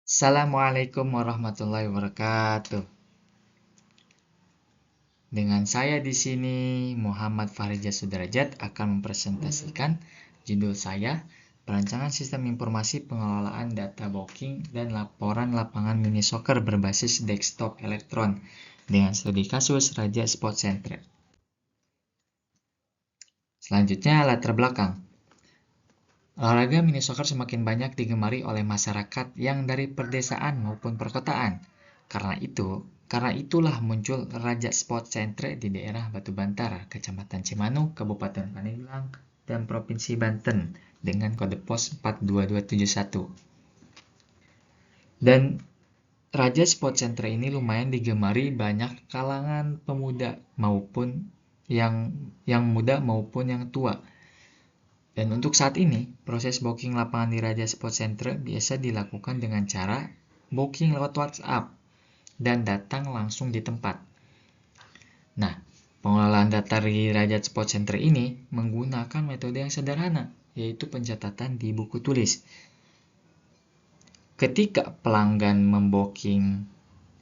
Assalamualaikum warahmatullahi wabarakatuh. Dengan saya di sini, Muhammad Fahrija Sudrajat akan mempresentasikan judul saya, Perancangan Sistem Informasi Pengelolaan Data Booking dan Laporan Lapangan Mini Soccer berbasis desktop elektron dengan studi kasus Raja Sport Center. Selanjutnya, latar belakang. Olahraga mini soccer semakin banyak digemari oleh masyarakat yang dari perdesaan maupun perkotaan. Karena itulah muncul Raja Sport Center di daerah Batu Bantara, Kecamatan Cimanuk, Kabupaten Pandeglang, dan Provinsi Banten dengan kode pos 42271. Dan Raja Sport Center ini lumayan digemari banyak kalangan pemuda maupun yang muda maupun yang tua. Dan untuk saat ini, proses booking lapangan di Raja Sport Center biasa dilakukan dengan cara booking lewat WhatsApp dan datang langsung di tempat. Nah, pengelolaan data di Raja Sport Center ini menggunakan metode yang sederhana, yaitu pencatatan di buku tulis. Ketika pelanggan membooking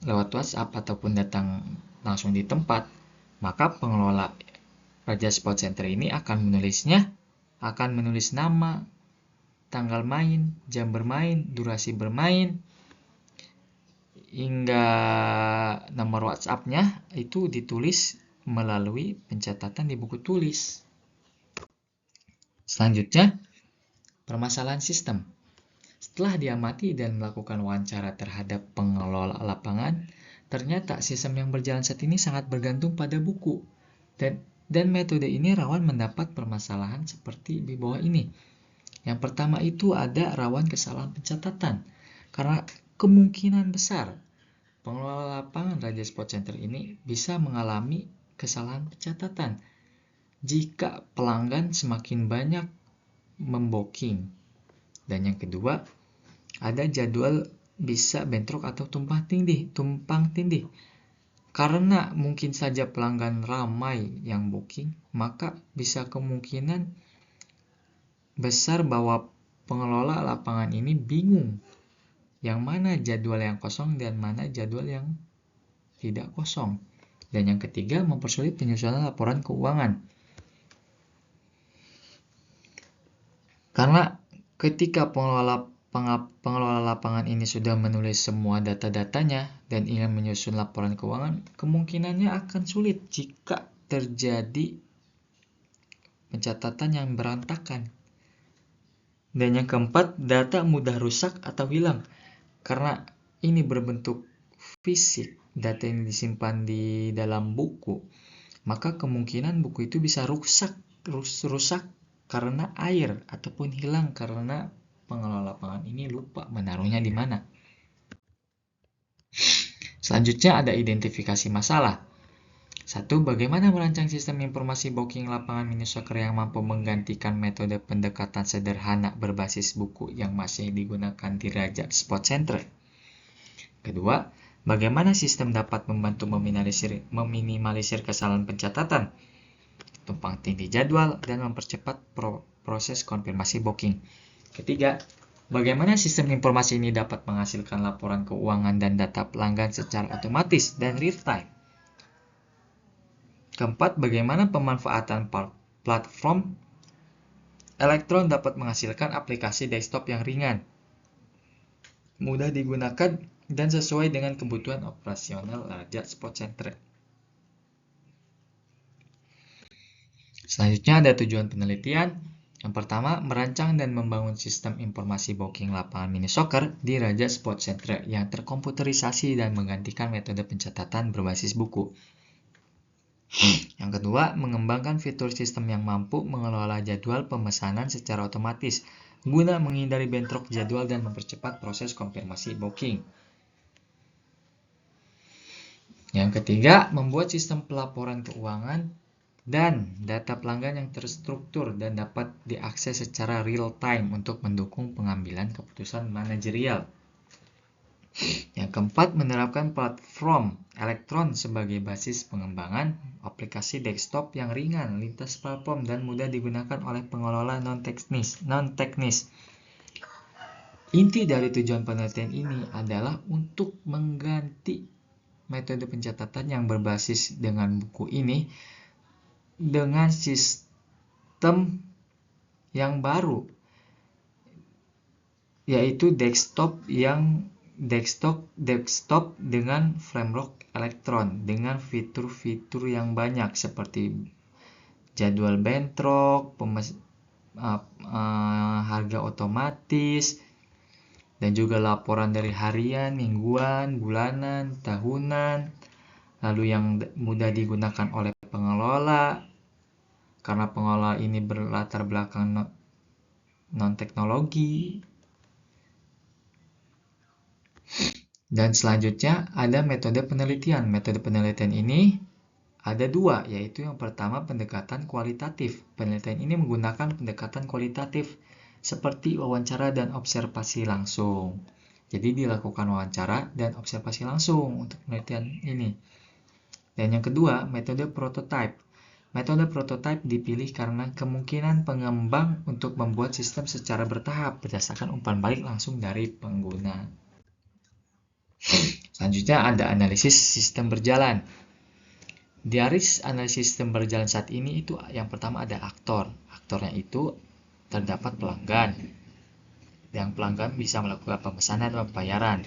lewat WhatsApp ataupun datang langsung di tempat, maka pengelola Raja Sport Center ini akan menulis nama, tanggal main, jam bermain, durasi bermain, hingga nomor WhatsApp-nya itu ditulis melalui pencatatan di buku tulis. Selanjutnya, permasalahan sistem. Setelah diamati dan melakukan wawancara terhadap pengelola lapangan, ternyata sistem yang berjalan saat ini sangat bergantung pada buku. Dan metode ini rawan mendapat permasalahan seperti di bawah ini. Yang pertama itu ada rawan kesalahan pencatatan. Karena kemungkinan besar pengelola lapangan Raja Sport Center ini bisa mengalami kesalahan pencatatan jika pelanggan semakin banyak membooking. Dan yang kedua, ada jadwal bisa bentrok atau tumpang tindih. Karena mungkin saja pelanggan ramai yang booking, maka bisa kemungkinan besar bahwa pengelola lapangan ini bingung yang mana jadwal yang kosong dan mana jadwal yang tidak kosong. Dan yang ketiga, mempersulit penyusunan laporan keuangan. Karena ketika pengelola lapangan ini sudah menulis semua data-datanya dan ingin menyusun laporan keuangan, kemungkinannya akan sulit jika terjadi pencatatan yang berantakan. Dan yang keempat, data mudah rusak atau hilang. Karena ini berbentuk fisik, data ini disimpan di dalam buku, maka kemungkinan buku itu bisa rusak karena air ataupun hilang karena pengelola lapangan ini lupa menaruhnya di mana. Selanjutnya ada identifikasi masalah. 1. Bagaimana merancang sistem informasi booking lapangan mini soccer yang mampu menggantikan metode pendekatan sederhana berbasis buku yang masih digunakan di Raja Sport Center. Kedua, bagaimana sistem dapat membantu meminimalisir kesalahan pencatatan, tumpang tindih jadwal, dan mempercepat proses konfirmasi booking. Ketiga, bagaimana sistem informasi ini dapat menghasilkan laporan keuangan dan data pelanggan secara otomatis dan real time. Keempat, bagaimana pemanfaatan platform elektron dapat menghasilkan aplikasi desktop yang ringan, mudah digunakan, dan sesuai dengan kebutuhan operasional Raja Sport Center. Selanjutnya ada tujuan penelitian. Yang pertama, merancang dan membangun sistem informasi booking lapangan mini soccer di Raja Sport Center yang terkomputerisasi dan menggantikan metode pencatatan berbasis buku. Yang kedua, mengembangkan fitur sistem yang mampu mengelola jadwal pemesanan secara otomatis guna menghindari bentrok jadwal dan mempercepat proses konfirmasi booking. Yang ketiga, membuat sistem pelaporan keuangan dan data pelanggan yang terstruktur dan dapat diakses secara real time untuk mendukung pengambilan keputusan manajerial. Yang keempat, menerapkan platform elektron sebagai basis pengembangan aplikasi desktop yang ringan, lintas platform, dan mudah digunakan oleh pengelola non-teknis. Inti dari tujuan penelitian ini adalah untuk mengganti metode pencatatan yang berbasis dengan buku ini dengan sistem yang baru, yaitu desktop dengan framework Electron dengan fitur-fitur yang banyak seperti jadwal bentrok, harga otomatis, dan juga laporan dari harian, mingguan, bulanan, tahunan, lalu yang mudah digunakan oleh pengelola karena pengelola ini berlatar belakang non-teknologi. Dan selanjutnya ada metode penelitian. Metode penelitian ini ada dua, yaitu yang pertama pendekatan kualitatif. Penelitian ini menggunakan pendekatan kualitatif seperti wawancara dan observasi langsung. Jadi dilakukan wawancara dan observasi langsung untuk penelitian ini. Dan yang kedua, metode prototype. Metode prototype dipilih karena kemungkinan pengembang untuk membuat sistem secara bertahap berdasarkan umpan balik langsung dari pengguna. Selanjutnya ada analisis sistem berjalan. Di analisis sistem berjalan saat ini itu yang pertama ada aktor. Aktornya itu terdapat pelanggan. Yang pelanggan bisa melakukan pemesanan dan pembayaran.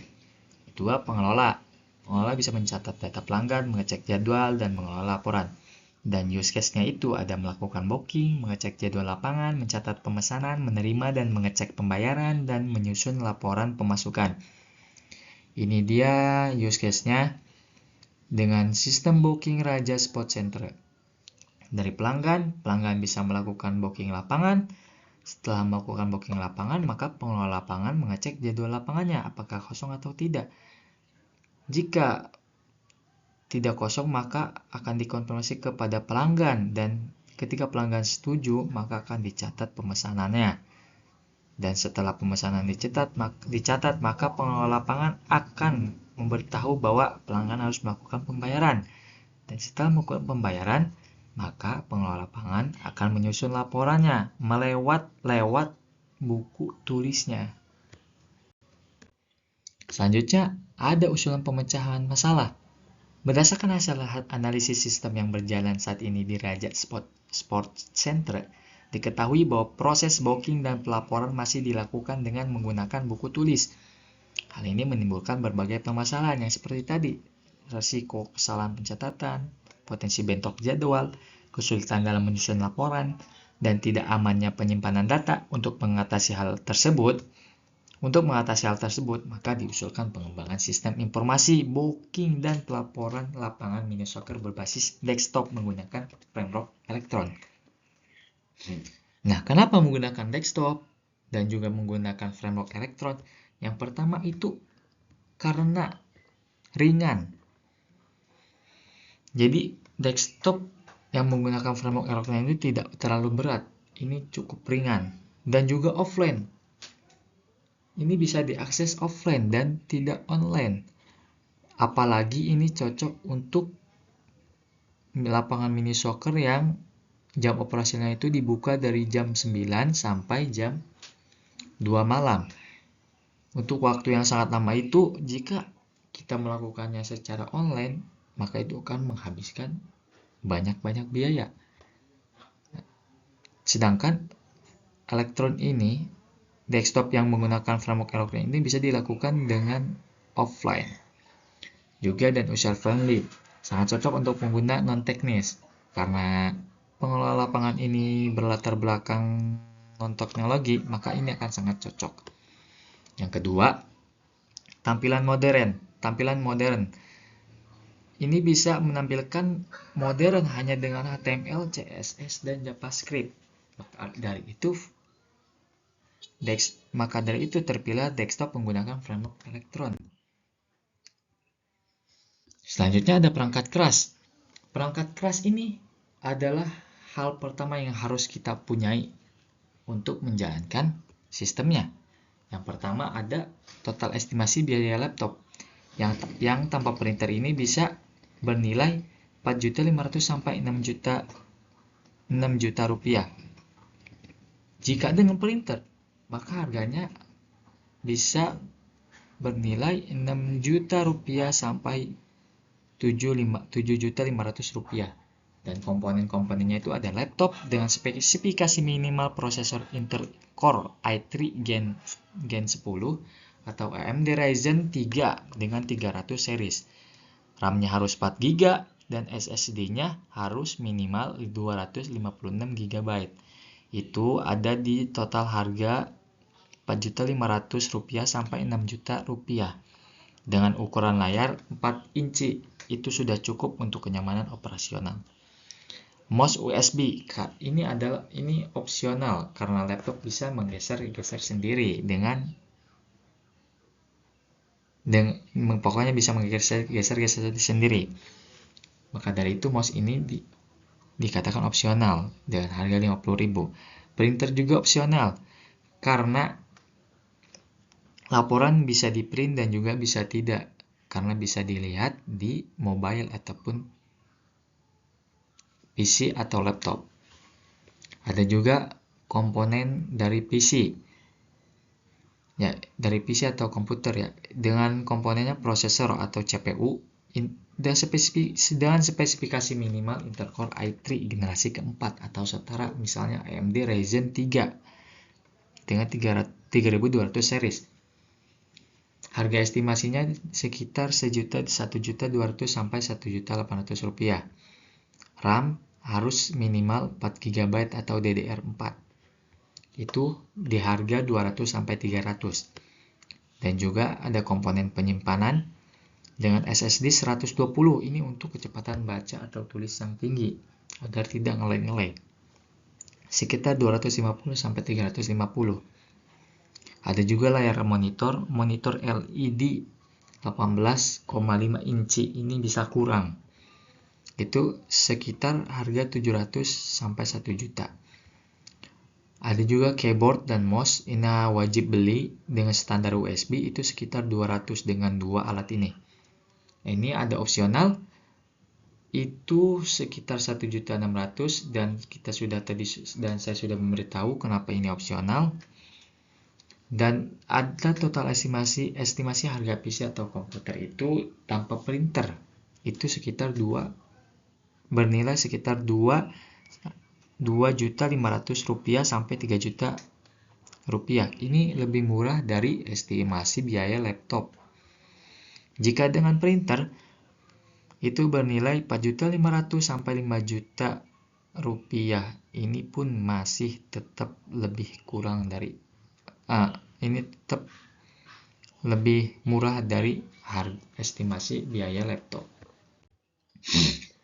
Kedua, pengelola. Pengelola bisa mencatat data pelanggan, mengecek jadwal, dan mengelola laporan. Dan use case-nya itu ada melakukan booking, mengecek jadwal lapangan, mencatat pemesanan, menerima dan mengecek pembayaran, dan menyusun laporan pemasukan. Ini dia use case-nya dengan sistem booking Raja Spot Center. Dari pelanggan bisa melakukan booking lapangan. Setelah melakukan booking lapangan, maka pengelola lapangan mengecek jadwal lapangannya, apakah kosong atau tidak. Jika tidak kosong, maka akan dikonfirmasi kepada pelanggan, dan ketika pelanggan setuju, maka akan dicatat pemesanannya. Dan setelah pemesanan dicatat, maka pengelola lapangan akan memberitahu bahwa pelanggan harus melakukan pembayaran. Dan setelah melakukan pembayaran, maka pengelola lapangan akan menyusun laporannya lewat buku tulisnya. Selanjutnya, ada usulan pemecahan masalah. Berdasarkan hasil analisis sistem yang berjalan saat ini di Raja Sport Center, diketahui bahwa proses booking dan pelaporan masih dilakukan dengan menggunakan buku tulis. Hal ini menimbulkan berbagai permasalahan yang seperti tadi, risiko kesalahan pencatatan, potensi bentrok jadwal, kesulitan dalam menyusun laporan, dan tidak amannya penyimpanan data. Untuk mengatasi hal tersebut, maka diusulkan pengembangan sistem informasi, booking, dan pelaporan lapangan mini soccer berbasis desktop menggunakan framework Electron. Nah, kenapa menggunakan desktop dan juga menggunakan framework Electron? Yang pertama itu karena ringan. Jadi, desktop yang menggunakan framework Electron ini tidak terlalu berat. Ini cukup ringan. Dan juga offline. Ini bisa diakses offline dan tidak online. Apalagi ini cocok untuk lapangan mini soccer yang jam operasionalnya itu dibuka dari jam 9 sampai jam 2 malam. Untuk waktu yang sangat lama itu, jika kita melakukannya secara online, maka itu akan menghabiskan banyak-banyak biaya. Sedangkan Electron ini, desktop yang menggunakan framework Electron ini bisa dilakukan dengan offline. Juga dan user friendly, sangat cocok untuk pengguna non-teknis karena pengelola lapangan ini berlatar belakang non-teknologi, maka ini akan sangat cocok. Yang kedua, tampilan modern. Ini bisa menampilkan modern hanya dengan HTML, CSS, dan JavaScript. Maka dari itu terpilih desktop menggunakan framework Electron. Selanjutnya ada perangkat keras. Perangkat keras ini adalah hal pertama yang harus kita punyai untuk menjalankan sistemnya. Yang pertama ada total estimasi biaya laptop. Yang tanpa printer ini bisa bernilai 4.500.000 sampai 6 juta rupiah. Jika dengan printer, maka harganya bisa bernilai 6 juta rupiah sampai 7.500.000 rupiah. Dan komponen-komponennya itu ada laptop dengan spesifikasi minimal prosesor Intel Core i3 Gen 10 atau AMD Ryzen 3 dengan 300 series. RAM-nya harus 4 GB dan SSD-nya harus minimal 256 GB. Itu ada di total harga Rp4.500.000 sampai Rp6.000.000. Dengan ukuran layar 4 inci, itu sudah cukup untuk kenyamanan operasional. Mouse USB, ini opsional karena laptop bisa menggeser-geser sendiri pokoknya bisa menggeser-geser sendiri. Maka dari itu mouse ini dikatakan opsional dengan harga Rp50.000. Printer juga opsional karena laporan bisa di-print dan juga bisa tidak, karena bisa dilihat di mobile ataupun PC atau laptop. Ada juga komponen dari PC. Ya, dari PC atau komputer ya. Dengan komponennya prosesor atau CPU dengan spesifikasi minimal Intel Core i3 generasi keempat atau setara misalnya AMD Ryzen 3 dengan 3200 series. Harga estimasinya sekitar 1.200.000 sampai Rp1.800.000. RAM harus minimal 4 GB atau DDR4. Itu di harga 200 sampai 300. Dan juga ada komponen penyimpanan dengan SSD 120. Ini untuk kecepatan baca atau tulis yang tinggi agar tidak nge-lag. Sekitar 250 sampai 350. Ada juga layar monitor LED 18,5 inci, ini bisa kurang. Itu sekitar harga 700 sampai 1 juta. Ada juga keyboard dan mouse, ini wajib beli dengan standar USB itu sekitar 200 dengan dua alat ini. Ini ada opsional itu sekitar 1.600.000 dan saya sudah memberitahu kenapa ini opsional. Dan ada total estimasi harga PC atau komputer itu tanpa printer itu sekitar bernilai sekitar 2.500.000 sampai 3 juta rupiah. Ini lebih murah dari estimasi biaya laptop. Jika dengan printer itu bernilai 4.500.000 sampai 5 juta rupiah. Ini pun masih tetap lebih lebih murah dari harga estimasi biaya laptop.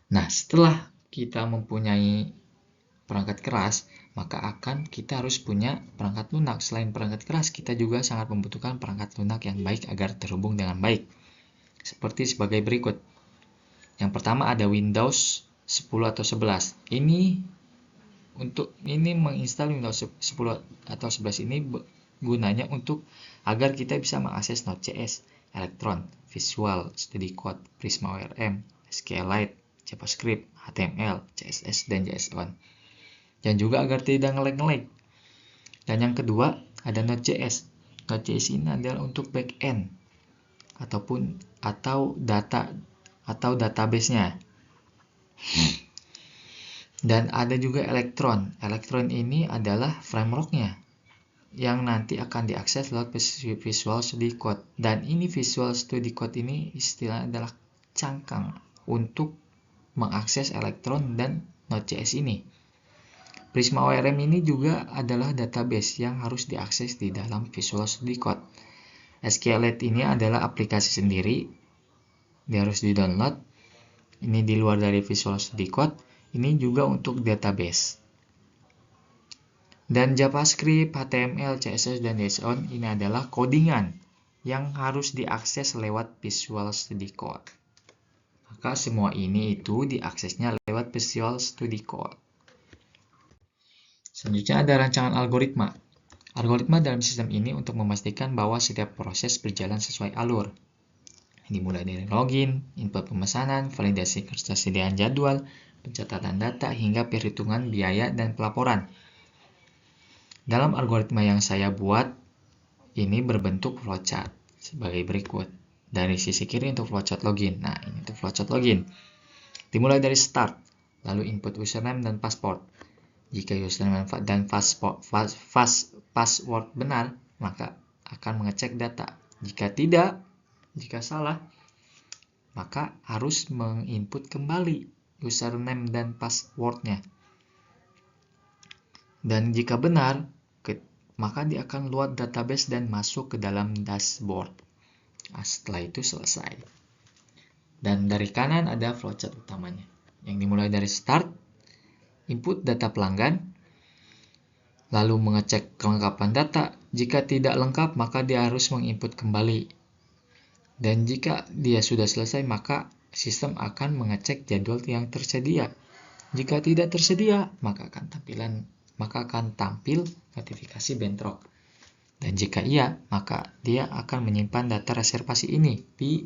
Nah, setelah kita mempunyai perangkat keras, maka kita harus punya perangkat lunak. Selain perangkat keras, kita juga sangat membutuhkan perangkat lunak yang baik agar terhubung dengan baik. Seperti sebagai berikut. Yang pertama ada Windows 10 atau 11. Ini menginstal Windows 10 atau 11 ini gunanya agar kita bisa mengakses Node.js, Electron, Visual Studio Code, Prisma ORM, SQLite, JavaScript, HTML, CSS, dan JSON. Dan juga agar tidak nge-lag. Dan yang kedua ada Node.js. Node.js ini adalah untuk backend atau database-nya. Dan ada juga Electron. Electron ini adalah framework-nya yang nanti akan diakses lewat Visual Studio Code. Dan ini Visual Studio Code ini istilahnya adalah cangkang untuk mengakses Electron dan Node.js ini. Prisma ORM ini juga adalah database yang harus diakses di dalam Visual Studio Code. SQLite ini adalah aplikasi sendiri, dia harus di-download. Ini di luar dari Visual Studio Code, ini juga untuk database. Dan JavaScript, HTML, CSS, dan JSON ini adalah codingan yang harus diakses lewat Visual Studio Code. Maka semua ini itu diaksesnya lewat Visual Studio Code. Selanjutnya ada rancangan algoritma. Algoritma dalam sistem ini untuk memastikan bahwa setiap proses berjalan sesuai alur. Dimulai dari login, input pemesanan, validasi ketersediaan jadwal, pencatatan data, hingga perhitungan biaya dan pelaporan. Dalam algoritma yang saya buat, ini berbentuk flowchart sebagai berikut. Dari sisi kiri untuk flowchart login. Nah, ini untuk flowchart login. Dimulai dari start, lalu input username dan password. Jika username dan password benar, maka akan mengecek data. Jika salah, maka harus menginput kembali username dan passwordnya. Dan jika benar, maka dia akan load database dan masuk ke dalam dashboard. Nah, setelah itu selesai. Dan dari kanan ada flowchart utamanya, yang dimulai dari start, input data pelanggan, lalu mengecek kelengkapan data. Jika tidak lengkap, maka dia harus menginput kembali. Dan jika dia sudah selesai, maka sistem akan mengecek jadwal yang tersedia. Jika tidak tersedia, maka akan tampil notifikasi bentrok. Dan jika iya, maka dia akan menyimpan data reservasi ini di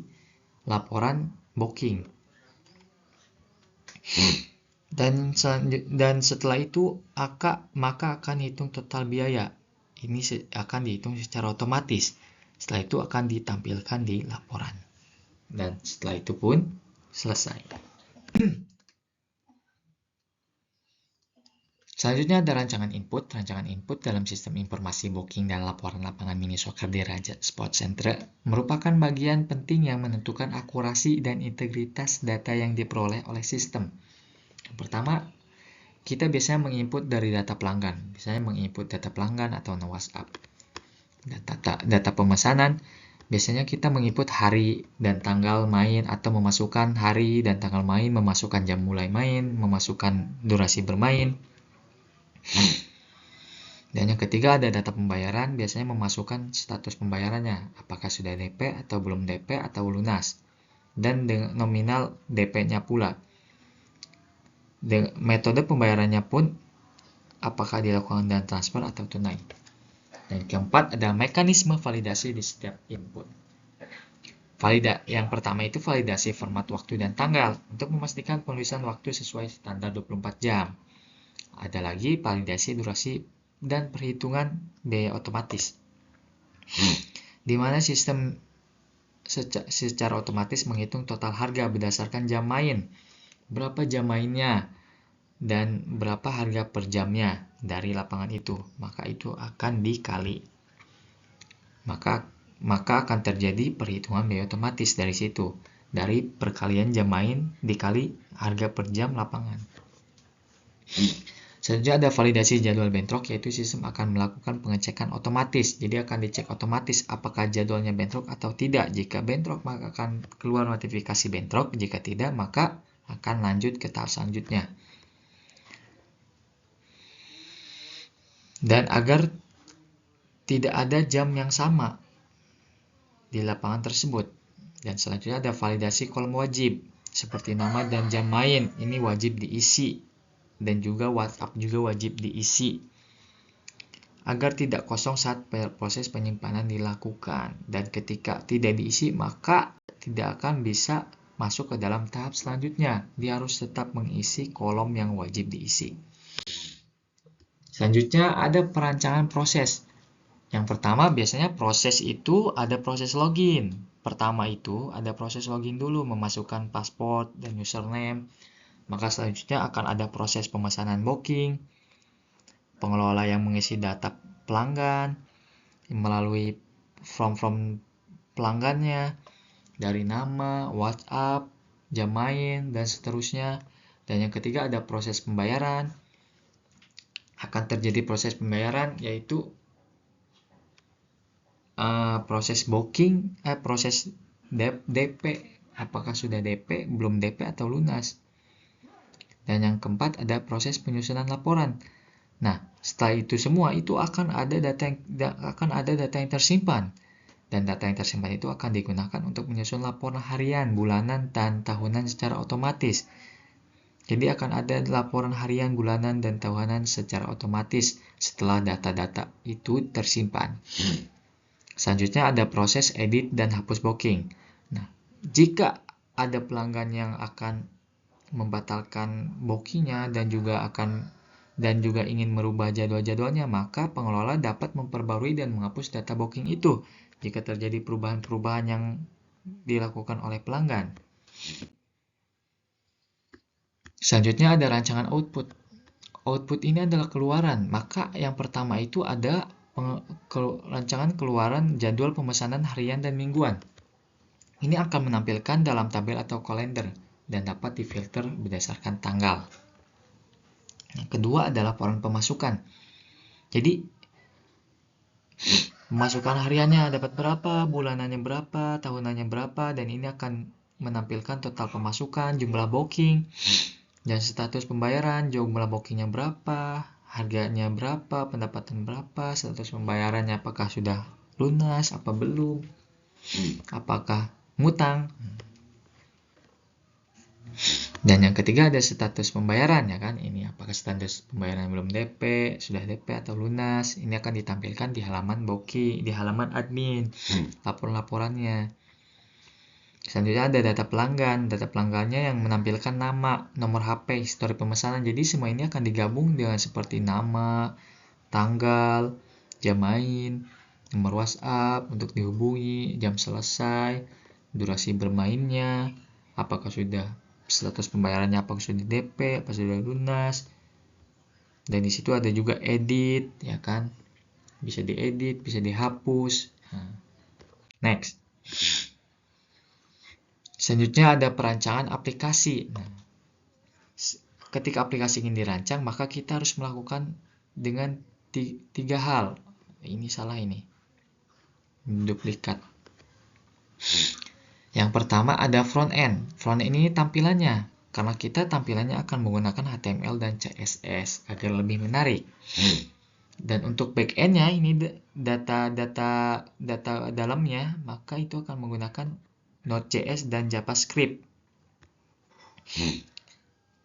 laporan booking. Dan setelah itu maka akan hitung total biaya. Ini akan dihitung secara otomatis. Setelah itu akan ditampilkan di laporan. Dan setelah itu pun selesai. Selanjutnya ada rancangan input. Rancangan input dalam sistem informasi booking dan laporan lapangan mini soccer di Raja Sport Center merupakan bagian penting yang menentukan akurasi dan integritas data yang diperoleh oleh sistem. Yang pertama, kita biasanya menginput dari data pelanggan. Biasanya menginput data pelanggan atau WhatsApp. Data pemesanan, biasanya kita menginput hari dan tanggal main atau memasukkan hari dan tanggal main, memasukkan jam mulai main, memasukkan durasi bermain. Dan yang ketiga ada data pembayaran, biasanya memasukkan status pembayarannya, apakah sudah DP atau belum DP atau lunas. Dan dengan nominal DP-nya pula. Metode pembayarannya pun apakah dilakukan dengan transfer atau tunai. Dan keempat ada mekanisme validasi di setiap input. Yang pertama itu validasi format waktu dan tanggal untuk memastikan penulisan waktu sesuai standar 24 jam. Ada lagi validasi durasi dan perhitungan biaya otomatis. Di mana sistem secara otomatis menghitung total harga berdasarkan jam main. Berapa jam mainnya dan berapa harga per jamnya dari lapangan itu, maka itu akan dikali. Maka akan terjadi perhitungan biaya otomatis dari situ, dari perkalian jam main dikali harga per jam lapangan. Selanjutnya ada validasi jadwal bentrok, yaitu sistem akan melakukan pengecekan otomatis. Jadi akan dicek otomatis apakah jadwalnya bentrok atau tidak. Jika bentrok, maka akan keluar notifikasi bentrok. Jika tidak, maka akan lanjut ke tahap selanjutnya. Dan agar tidak ada jam yang sama di lapangan tersebut. Dan selanjutnya ada validasi kolom wajib, seperti nama dan jam main, ini wajib diisi. Dan juga WhatsApp juga wajib diisi, agar tidak kosong saat proses penyimpanan dilakukan. Dan ketika tidak diisi, maka tidak akan bisa masuk ke dalam tahap selanjutnya. Dia harus tetap mengisi kolom yang wajib diisi. Selanjutnya ada perancangan proses. Yang pertama biasanya proses itu ada proses login. Pertama itu ada proses login dulu, memasukkan password dan username. Maka selanjutnya akan ada proses pemesanan booking, pengelola yang mengisi data pelanggan melalui form pelanggannya, dari nama, WhatsApp, jam main, dan seterusnya. Dan yang ketiga ada proses pembayaran. Akan terjadi proses pembayaran, yaitu proses booking, proses DP, apakah sudah DP, belum DP atau lunas. Dan yang keempat ada proses penyusunan laporan. Nah, setelah itu semua itu akan ada data yang tersimpan. Dan data yang tersimpan itu akan digunakan untuk menyusun laporan harian, bulanan, dan tahunan secara otomatis. Jadi akan ada laporan harian, bulanan, dan tahunan secara otomatis setelah data-data itu tersimpan. Selanjutnya ada proses edit dan hapus booking. Nah, jika ada pelanggan yang akan membatalkan bookingnya dan juga akan dan juga ingin merubah jadwal-jadwalnya, maka pengelola dapat memperbarui dan menghapus data booking itu jika terjadi perubahan-perubahan yang dilakukan oleh pelanggan. Selanjutnya ada rancangan output. Output ini adalah keluaran, maka yang pertama itu ada rancangan keluaran jadwal pemesanan harian dan mingguan. Ini akan menampilkan dalam tabel atau kalender dan dapat difilter berdasarkan tanggal. Yang kedua adalah laporan pemasukan. Jadi, pemasukan hariannya dapat berapa, bulanannya berapa, tahunannya berapa, dan ini akan menampilkan total pemasukan, jumlah booking, dan status pembayaran, jumlah bookingnya berapa, harganya berapa, pendapatan berapa, status pembayarannya apakah sudah lunas, apa belum, apakah ngutang. Dan yang ketiga ada status pembayaran, ya kan? Ini apakah status pembayaran belum DP, sudah DP atau lunas. Ini akan ditampilkan di halaman booking, di halaman admin, laporan-laporannya. Selanjutnya ada data pelanggan. Data pelanggannya yang menampilkan nama, nomor HP, histori pemesanan. Jadi semua ini akan digabung dengan seperti nama, tanggal, jam main, nomor WhatsApp untuk dihubungi, jam selesai, durasi bermainnya, apakah sudah status pembayarannya, apakah sudah DP, apakah sudah lunas. Dan di situ ada juga edit, ya kan? Bisa diedit, bisa dihapus. Next. Selanjutnya ada perancangan aplikasi. Nah, ketika aplikasi ingin dirancang, maka kita harus melakukan dengan 3 hal. Ini salah ini. Duplikat. Yang pertama ada front end. Front end ini tampilannya. Karena kita tampilannya akan menggunakan HTML dan CSS agar lebih menarik. Dan untuk back end-nya ini data dalamnya, maka itu akan menggunakan Node.js dan JavaScript.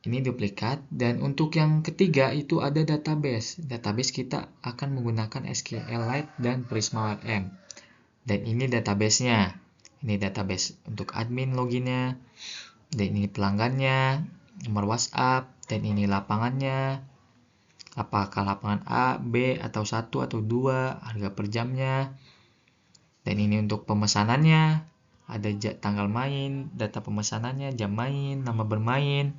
Ini duplikat. Dan untuk yang ketiga itu ada database. Database kita akan menggunakan SQLite dan Prisma.wm. Dan ini database-nya. Ini database untuk admin loginnya, dan ini pelanggannya, nomor WhatsApp, dan ini lapangannya, apakah lapangan A, B, atau 1 atau 2, harga per jamnya, dan ini untuk pemesanannya, ada tanggal main, data pemesanannya, jam main, nama bermain,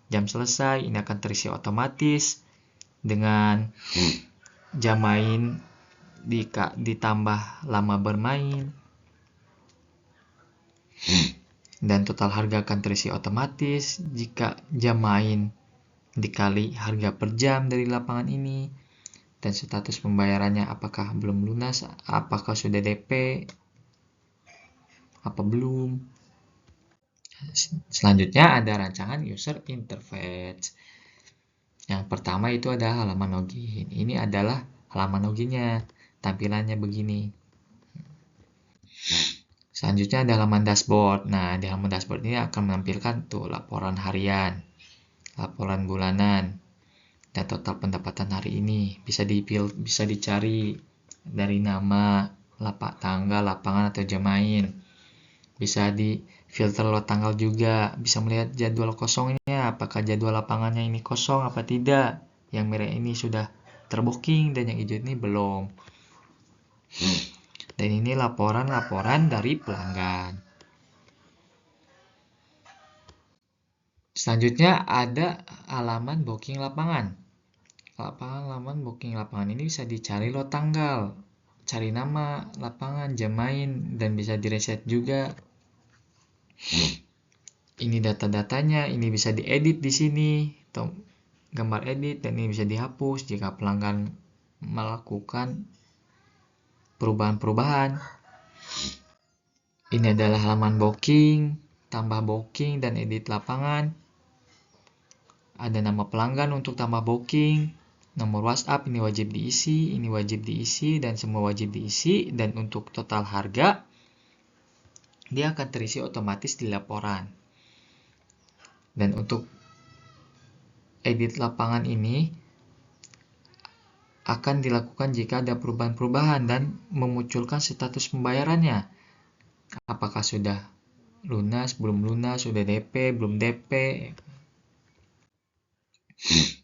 jam selesai, ini akan terisi otomatis dengan jam main ditambah lama bermain. Dan total harga akan terisi otomatis jika jam main dikali harga per jam dari lapangan ini. Dan status pembayarannya apakah belum lunas, apakah sudah DP, apa belum. Selanjutnya ada rancangan user interface. Yang pertama itu ada halaman login. Ini adalah halaman loginnya, tampilannya begini. Selanjutnya ada halaman dashboard. Nah, di halaman dashboard ini akan menampilkan tuh laporan harian, laporan bulanan, dan total pendapatan hari ini. Bisa dicari dari nama, tanggal, lapangan, atau jam main. Bisa difilter lot tanggal juga. Bisa melihat jadwal kosongnya, apakah jadwal lapangannya ini kosong apa tidak. Yang merah ini sudah terbooking dan yang hijau ini belum. Dan ini laporan-laporan dari pelanggan. Selanjutnya ada halaman booking lapangan. Halaman booking lapangan ini bisa dicari lot tanggal, cari nama lapangan, jam main, dan bisa direset juga. Ini data-datanya, ini bisa diedit di sini, atau gambar edit, dan ini bisa dihapus jika pelanggan melakukan perubahan-perubahan. Ini adalah halaman booking, tambah booking, dan edit lapangan. Ada nama pelanggan untuk tambah booking, nomor WhatsApp ini wajib diisi, dan semua wajib diisi. Dan untuk total harga, dia akan terisi otomatis di laporan. Dan untuk edit lapangan ini akan dilakukan jika ada perubahan-perubahan dan memunculkan status pembayarannya. Apakah sudah lunas, belum lunas, sudah DP, belum DP.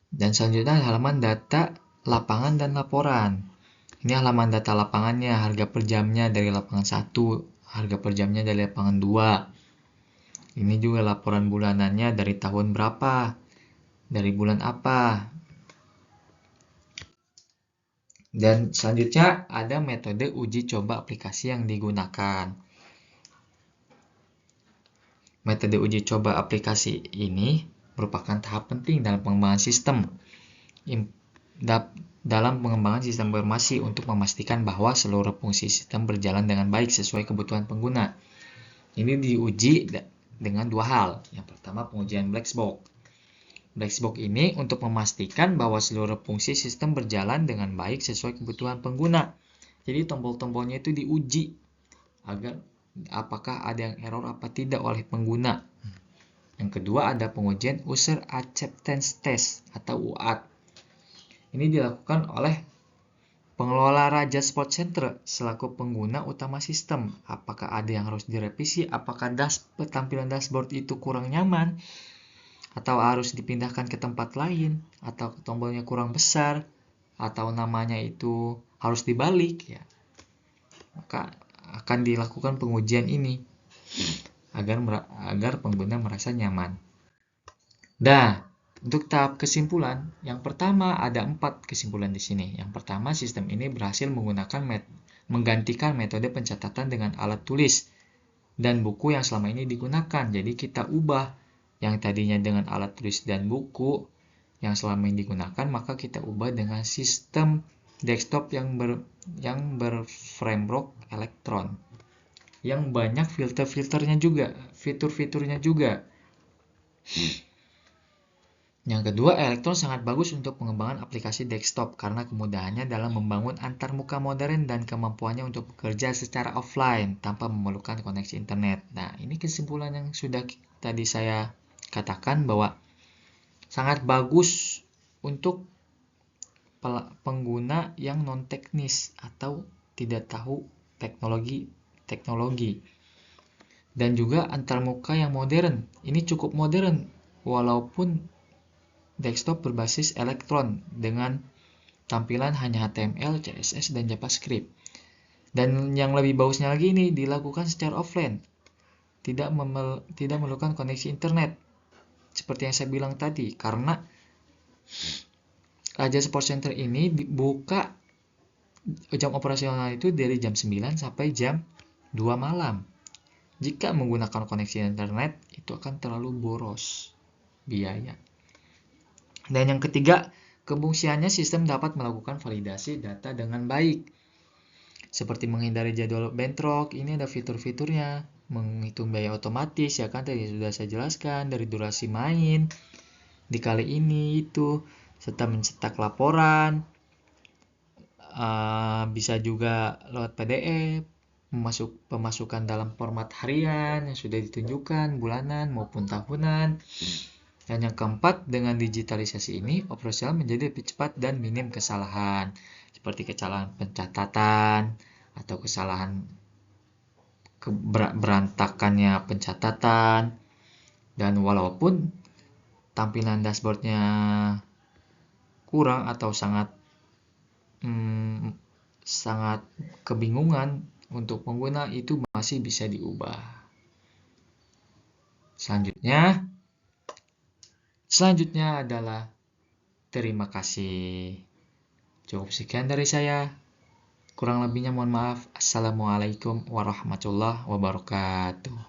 Dan selanjutnya halaman data lapangan dan laporan. Ini halaman data lapangannya, harga per jamnya dari lapangan 1, harga per jamnya dari lapangan 2. Ini juga laporan bulanannya dari tahun berapa, dari bulan apa. Dan selanjutnya ada metode uji coba aplikasi yang digunakan. Metode uji coba aplikasi ini merupakan tahap penting dalam pengembangan sistem. Dalam pengembangan sistem informasi untuk memastikan bahwa seluruh fungsi sistem berjalan dengan baik sesuai kebutuhan pengguna. Ini diuji dengan dua hal. Yang pertama, pengujian black box. Black box ini untuk memastikan bahwa seluruh fungsi sistem berjalan dengan baik sesuai kebutuhan pengguna. Jadi tombol-tombolnya itu diuji agar apakah ada yang error apa tidak oleh pengguna. Yang kedua ada pengujian User Acceptance Test atau UAT. Ini dilakukan oleh pengelola Raja Sport Center selaku pengguna utama sistem. Apakah ada yang harus direvisi? Apakah tampilan dashboard itu kurang nyaman? Atau harus dipindahkan ke tempat lain? Atau tombolnya kurang besar? Atau namanya itu harus dibalik? Ya. Maka akan dilakukan pengujian ini agar pengguna merasa nyaman. Untuk tahap kesimpulan, yang pertama ada 4 kesimpulan di sini. Yang pertama, sistem ini berhasil menggantikan metode pencatatan dengan alat tulis dan buku yang selama ini digunakan. Jadi kita ubah yang tadinya dengan alat tulis dan buku yang selama ini digunakan, maka kita ubah dengan sistem desktop yang berframework elektron, yang banyak fitur-fiturnya juga. Yang kedua, elektron sangat bagus untuk pengembangan aplikasi desktop karena kemudahannya dalam membangun antarmuka modern dan kemampuannya untuk bekerja secara offline tanpa memerlukan koneksi internet. Nah, ini kesimpulan yang sudah tadi saya katakan bahwa sangat bagus untuk pengguna yang non-teknis atau tidak tahu teknologi. Dan juga antarmuka yang modern. Ini cukup modern walaupun desktop berbasis elektron dengan tampilan hanya HTML, CSS, dan JavaScript. Dan yang lebih bagusnya lagi ini dilakukan secara offline, tidak memerlukan koneksi internet. Seperti yang saya bilang tadi, karena Raja Sport Center ini buka jam operasional itu dari jam 9 sampai jam 2 malam. Jika menggunakan koneksi internet, itu akan terlalu boros biaya. Dan yang ketiga, kefungsiannya sistem dapat melakukan validasi data dengan baik. Seperti menghindari jadwal bentrok, ini ada fitur-fiturnya. Menghitung biaya otomatis, ya kan tadi sudah saya jelaskan, dari durasi main, dikali ini, itu, serta mencetak laporan. Bisa juga lewat PDF, pemasukan dalam format harian yang sudah ditunjukkan, bulanan maupun tahunan. Dan yang keempat, dengan digitalisasi ini, operasional menjadi lebih cepat dan minim kesalahan. Seperti kesalahan pencatatan, atau kesalahan berantakannya pencatatan. Dan walaupun tampilan dashboardnya kurang atau sangat kebingungan untuk pengguna, itu masih bisa diubah. Selanjutnya adalah terima kasih. Cukup sekian dari saya. Kurang lebihnya mohon maaf. Assalamualaikum warahmatullahi wabarakatuh.